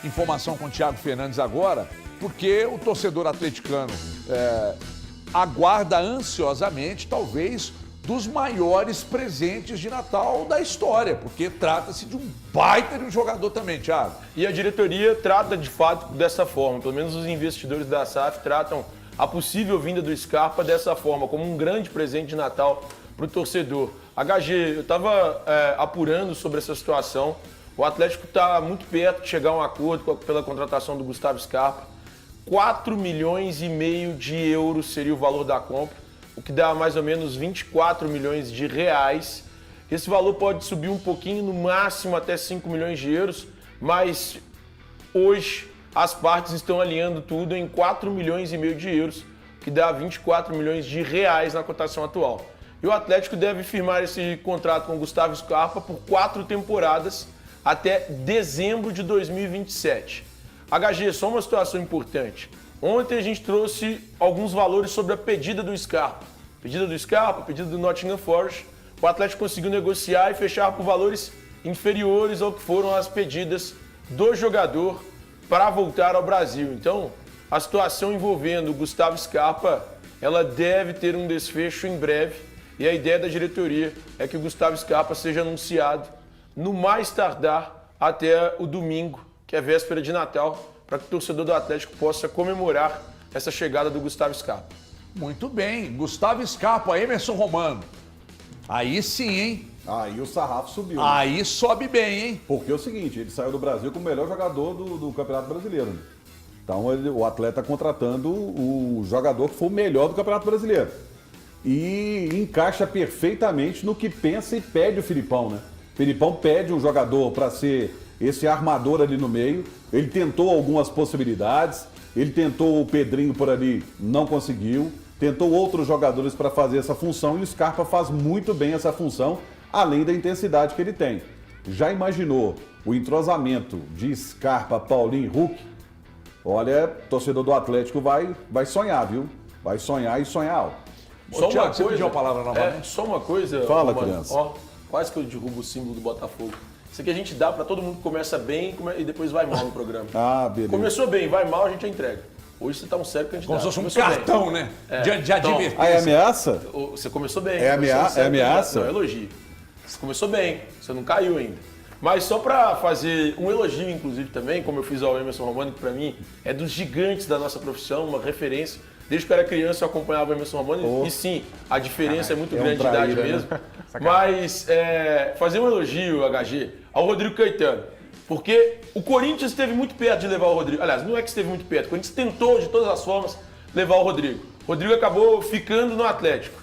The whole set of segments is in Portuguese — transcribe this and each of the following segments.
Informação com o Thiago Fernandes agora, porque o torcedor atleticano aguarda ansiosamente, talvez, dos maiores presentes de Natal da história, porque trata-se de um baita de um jogador também, Thiago. E a diretoria trata de fato dessa forma, pelo menos os investidores da SAF tratam a possível vinda do Scarpa dessa forma, como um grande presente de Natal para o torcedor. HG, eu estava apurando sobre essa situação, o Atlético está muito perto de chegar a um acordo pela contratação do Gustavo Scarpa. 4,5 milhões de euros seria o valor da compra, o que dá mais ou menos 24 milhões de reais. Esse valor pode subir um pouquinho, no máximo até 5 milhões de euros, mas hoje as partes estão alinhando tudo em 4,5 milhões de euros, que dá 24 milhões de reais na cotação atual. E o Atlético deve firmar esse contrato com o Gustavo Scarpa por 4 temporadas até dezembro de 2027. HG, só uma situação importante. Ontem a gente trouxe alguns valores sobre a pedida do Scarpa. Pedida do Scarpa, pedida do Nottingham Forest. O Atlético conseguiu negociar e fechar por valores inferiores ao que foram as pedidas do jogador para voltar ao Brasil. Então, a situação envolvendo o Gustavo Scarpa, ela deve ter um desfecho em breve. E a ideia da diretoria é que o Gustavo Scarpa seja anunciado no mais tardar até o domingo, que é véspera de Natal, para que o torcedor do Atlético possa comemorar essa chegada do Gustavo Scarpa. Muito bem, Gustavo Scarpa, Emerson Romano. Aí sim, hein? Aí o sarrafo subiu. Aí sobe bem, hein? Porque é o seguinte, ele saiu do Brasil como o melhor jogador do Campeonato Brasileiro. Né? Então o atleta contratando o jogador que foi o melhor do Campeonato Brasileiro. E encaixa perfeitamente no que pensa e pede o Filipão, né? O Filipão pede um jogador para ser esse armador ali no meio. Ele tentou algumas possibilidades, ele tentou o Pedrinho por ali, não conseguiu. Tentou outros jogadores para fazer essa função e o Scarpa faz muito bem essa função, além da intensidade que ele tem. Já imaginou o entrosamento de Scarpa, Paulinho e Hulk? Olha, torcedor do Atlético vai sonhar, viu? Vai sonhar e sonhar alto. Só Thiago, uma você coisa, pediu a palavra novamente? Só uma coisa. Fala, Romano. criança. Ó, quase que eu derrubo o símbolo do Botafogo. Isso aqui a gente dá para todo mundo que começa bem e depois vai mal no programa. Ah, beleza. Começou bem, vai mal, a gente entrega. Hoje você tá um sério candidato. Como se fosse um Começou cartão, bem. né? É, De então, advertência. Ah, é ameaça? Você começou bem. É Começou um sério ameaça? candidato. Não, é elogio. Você começou bem, você não caiu ainda. Mas só para fazer um elogio, inclusive, também, como eu fiz ao Emerson Romano, que para mim é dos gigantes da nossa profissão, uma referência. Desde que eu era criança eu acompanhava o Emerson Romano e sim, a diferença é muito grande de idade mesmo. Mas fazer um elogio, HG, ao Rodrigo Caetano. Porque o Corinthians esteve muito perto de levar o Rodrigo. Aliás, não é que esteve muito perto, o Corinthians tentou de todas as formas levar o Rodrigo. O Rodrigo acabou ficando no Atlético.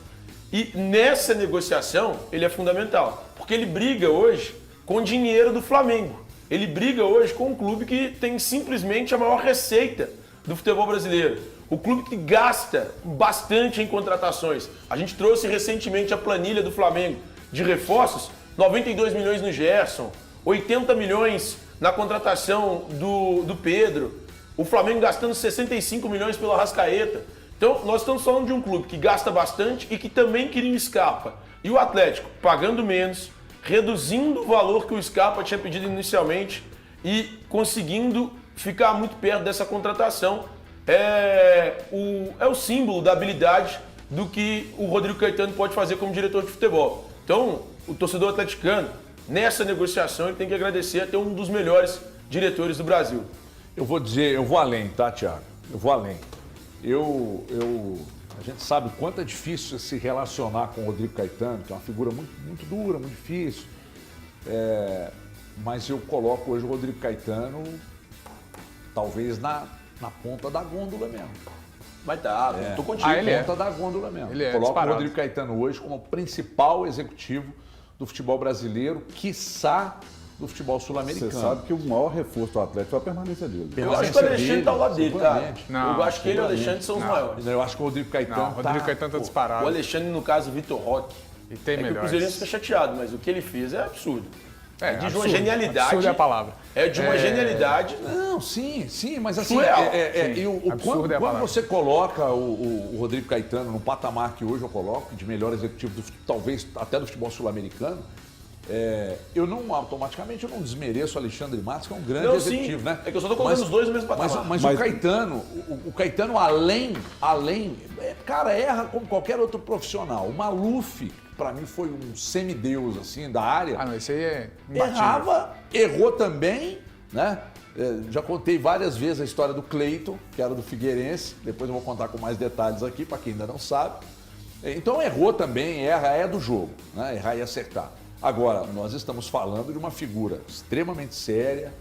E nessa negociação ele é fundamental, porque ele briga hoje com o dinheiro do Flamengo. Ele briga hoje com um clube que tem simplesmente a maior receita do futebol brasileiro. O clube que gasta bastante em contratações. A gente trouxe recentemente a planilha do Flamengo de reforços, 92 milhões no Gerson, 80 milhões na contratação do Pedro, o Flamengo gastando 65 milhões pelo Arrascaeta. Então, nós estamos falando de um clube que gasta bastante e que também queria um Scarpa. E o Atlético pagando menos, reduzindo o valor que o Scarpa tinha pedido inicialmente e conseguindo ficar muito perto dessa contratação. É o símbolo da habilidade do que o Rodrigo Caetano pode fazer como diretor de futebol. Então, o torcedor atleticano, nessa negociação, ele tem que agradecer a ter um dos melhores diretores do Brasil. Eu vou dizer, eu vou além, tá, Thiago? Eu vou além. A gente sabe o quanto é difícil se relacionar com o Rodrigo Caetano, que é uma figura muito dura, muito difícil. Mas eu coloco hoje o Rodrigo Caetano talvez na ponta da gôndola mesmo. Vai estar, tô contigo. Na ponta da gôndola mesmo. Ele é Coloco disparado. o Rodrigo Caetano hoje como o principal executivo do futebol brasileiro, quiçá do futebol sul-americano. Você sabe que o maior reforço do Atlético foi a permanência dele. Eu acho que o Alexandre tá ao lado dele, cara. seguramente. Não, eu acho que ele e o Alexandre são os maiores. Eu acho que o Rodrigo Caetano Não, o Rodrigo Caetano tá disparado. O Alexandre, no caso, o Vitor Roque. E tem É que o melhores. Cruzeirense fica chateado, mas o que ele fez é absurdo. É de uma absurdo. genialidade. Absurdo é a palavra. É de uma genialidade. Não, sim, mas assim, Surreal. Absurdo é a quando palavra. você coloca o Rodrigo Caetano no patamar que hoje eu coloco, de melhor executivo, talvez até do futebol sul-americano, eu não, automaticamente, eu não desmereço o Alexandre Matos, que é um grande Não, executivo, sim. né? É que eu só tô colocando os dois no mesmo patamar. Mas o Caetano, além, cara, erra como qualquer outro profissional. O Maluf, pra mim, foi um semideus, assim, da área. Ah, não, esse aí é imbatível. Errou também, né? Já contei várias vezes a história do Cleiton, que era do Figueirense. Depois eu vou contar com mais detalhes aqui, para quem ainda não sabe. Então errou também, é do jogo, né? Errar e acertar. Agora, nós estamos falando de uma figura extremamente séria,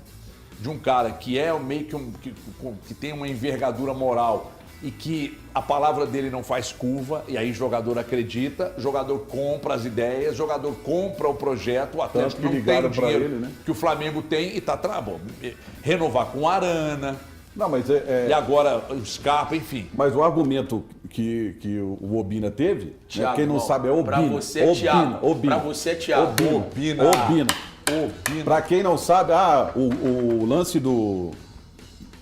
de um cara que é meio que tem uma envergadura moral e que a palavra dele não faz curva, e aí jogador acredita, jogador compra as ideias, jogador compra o projeto, o Atlético não tem o dinheiro ele, né? que o Flamengo tem e tá renovar com o Arana. Não, mas E agora o Scarpa, enfim. Mas o argumento que o Obina teve, Thiago, né, quem não sabe é Obina. Pra você é Thiago. Obina. Pra você é Thiago. Obina. Pra quem não sabe, o lance do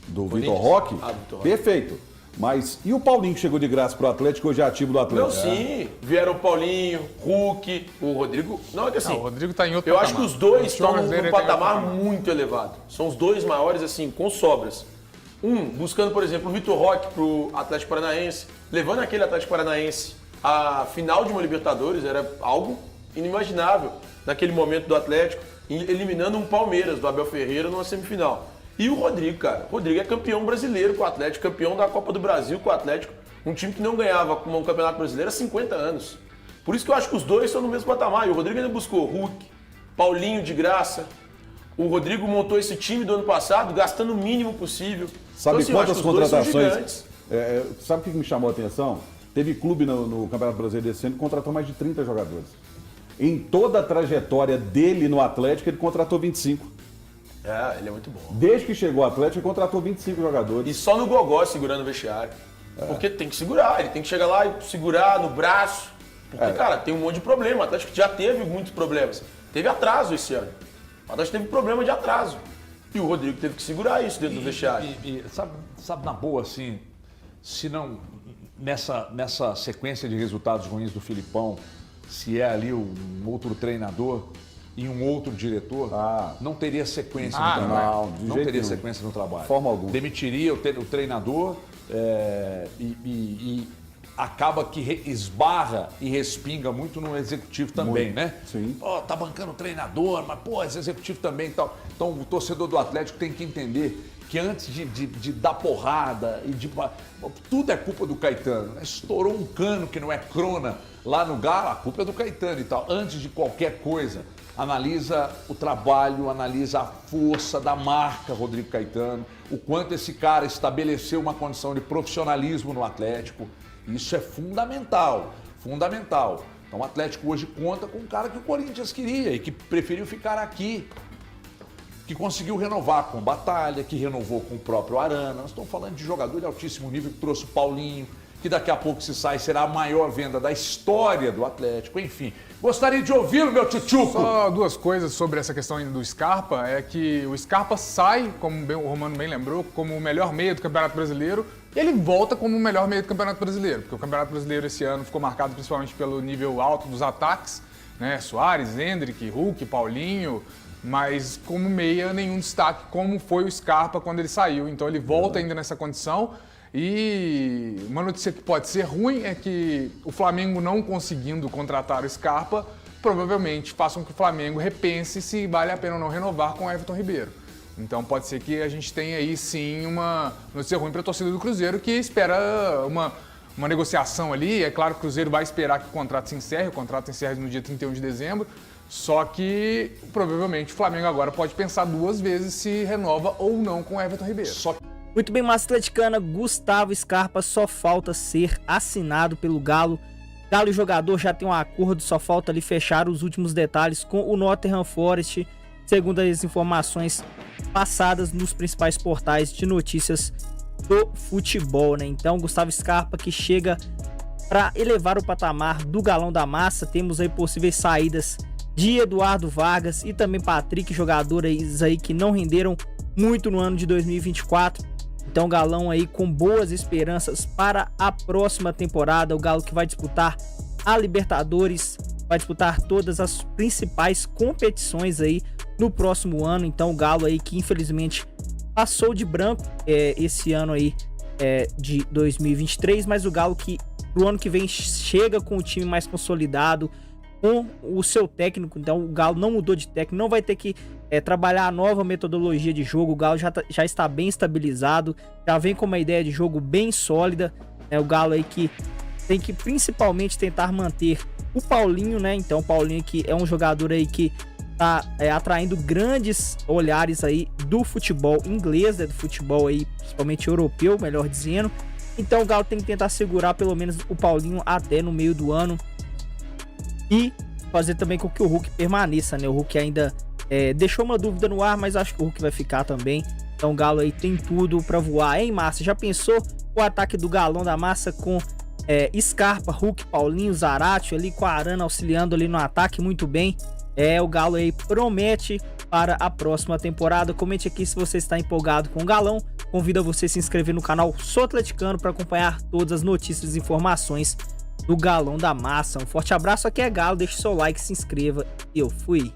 Vitor Roque, Vitor Roque. perfeito. Mas e o Paulinho que chegou de graça pro Atlético, hoje é ativo do Atlético? Não, sim. Vieram o Paulinho, Hulk, o Rodrigo. Não, é que assim. Não, o Rodrigo tá em outro Eu patamar. acho que os dois Os estão jogos dele num tem outro patamar muito elevado. São os dois maiores, assim, com sobras. Buscando, por exemplo, o Vitor Roque pro Atlético Paranaense, levando aquele Atlético Paranaense à final de uma Libertadores, era algo inimaginável naquele momento do Atlético, eliminando um Palmeiras do Abel Ferreira numa semifinal. E o Rodrigo, cara. O Rodrigo é campeão brasileiro com o Atlético, campeão da Copa do Brasil com o Atlético, um time que não ganhava com um campeonato brasileiro há 50 anos. Por isso que eu acho que os dois estão no mesmo patamar. E o Rodrigo ainda buscou Hulk, Paulinho de graça. O Rodrigo montou esse time do ano passado gastando o mínimo possível. Sabe então, assim, quantas eu acho que os dois são contratações? gigantes. Sabe o que me chamou a atenção? Teve clube no Campeonato Brasileiro desse ano que contratou mais de 30 jogadores. Em toda a trajetória dele no Atlético, ele contratou 25. Ele é muito bom. Desde que chegou ao Atlético, ele contratou 25 jogadores. E só no gogó segurando o vestiário. Porque tem que segurar, ele tem que chegar lá e segurar no braço. Porque, cara, tem um monte de problema. O Atlético já teve muitos problemas. Teve atraso esse ano. O Atlético teve problema de atraso. E o Rodrigo teve que segurar isso dentro do vestiário. Sabe, na boa, assim, se não, nessa sequência de resultados ruins do Filipão, se é ali um outro treinador e um outro diretor, não teria sequência no trabalho. Não teria sequência no trabalho. Forma alguma. Demitiria o treinador e acaba que esbarra e respinga muito no executivo também, né? Sim. Tá bancando o treinador, mas esse executivo também e tal. Então o torcedor do Atlético tem que entender que antes de dar porrada e tudo é culpa do Caetano, né? Estourou um cano que não é crona lá no Galo, a culpa é do Caetano e tal. Antes de qualquer coisa, analisa o trabalho, analisa a força da marca Rodrigo Caetano, o quanto esse cara estabeleceu uma condição de profissionalismo no Atlético. Isso é fundamental, fundamental. Então o Atlético hoje conta com um cara que o Corinthians queria e que preferiu ficar aqui, que conseguiu renovar com Batalha, que renovou com o próprio Arana. Nós estamos falando de jogador de altíssimo nível que trouxe o Paulinho, que daqui a pouco se sai, será a maior venda da história do Atlético, enfim. Gostaria de ouvi-lo, meu tchutchuco. Só duas coisas sobre essa questão ainda do Scarpa, é que o Scarpa sai, como o Romano bem lembrou, como o melhor meia do Campeonato Brasileiro, e ele volta como o melhor meia do Campeonato Brasileiro, porque o Campeonato Brasileiro esse ano ficou marcado principalmente pelo nível alto dos ataques, né? Soares, Hendrick, Hulk, Paulinho, mas como meia nenhum destaque, como foi o Scarpa quando ele saiu. Então ele volta ainda nessa condição. E uma notícia que pode ser ruim é que o Flamengo não conseguindo contratar o Scarpa provavelmente faça com que o Flamengo repense se vale a pena ou não renovar com o Everton Ribeiro. Então pode ser que a gente tenha aí sim uma notícia ruim para a torcida do Cruzeiro, que espera uma negociação ali. É claro que o Cruzeiro vai esperar que o contrato se encerre, o contrato se encerra no dia 31 de dezembro, só que provavelmente o Flamengo agora pode pensar duas vezes se renova ou não com o Everton Ribeiro. Muito bem, massa atleticana, Gustavo Scarpa só falta ser assinado pelo Galo. Galo e o jogador já tem um acordo, só falta ali fechar os últimos detalhes com o Nottingham Forest, segundo as informações passadas nos principais portais de notícias do futebol, né? Então, Gustavo Scarpa que chega para elevar o patamar do Galão da Massa. Temos aí possíveis saídas de Eduardo Vargas e também Patrick, jogadores aí que não renderam muito no ano de 2024. Então, Galão aí com boas esperanças para a próxima temporada. O Galo que vai disputar a Libertadores vai disputar todas as principais competições aí no próximo ano. Então o Galo aí que infelizmente passou de branco esse ano aí de 2023, mas o Galo que pro ano que vem chega com o time mais consolidado, com o seu técnico. Então o Galo não mudou de técnico, não vai ter que trabalhar a nova metodologia de jogo. O Galo já está bem estabilizado, já vem com uma ideia de jogo bem sólida. O Galo aí que tem que principalmente tentar manter o Paulinho, né? Então o Paulinho que é um jogador aí que tá atraindo grandes olhares aí do futebol inglês, do futebol aí, principalmente europeu, melhor dizendo. Então o Galo tem que tentar segurar pelo menos o Paulinho até no meio do ano e fazer também com que o Hulk permaneça, né? O Hulk ainda deixou uma dúvida no ar, mas acho que o Hulk vai ficar também. Então o Galo aí tem tudo pra voar, hein, Márcia? Já pensou o ataque do Galão da Massa com Scarpa, Hulk, Paulinho, Zaratio ali com a Arana auxiliando ali no ataque muito bem? O Galo aí promete para a próxima temporada. Comente aqui se você está empolgado com o Galão. Convido você a se inscrever no canal Sou Atleticano para acompanhar todas as notícias e informações do Galão da Massa. Um forte abraço, aqui é Galo, deixe seu like, se inscreva e eu fui!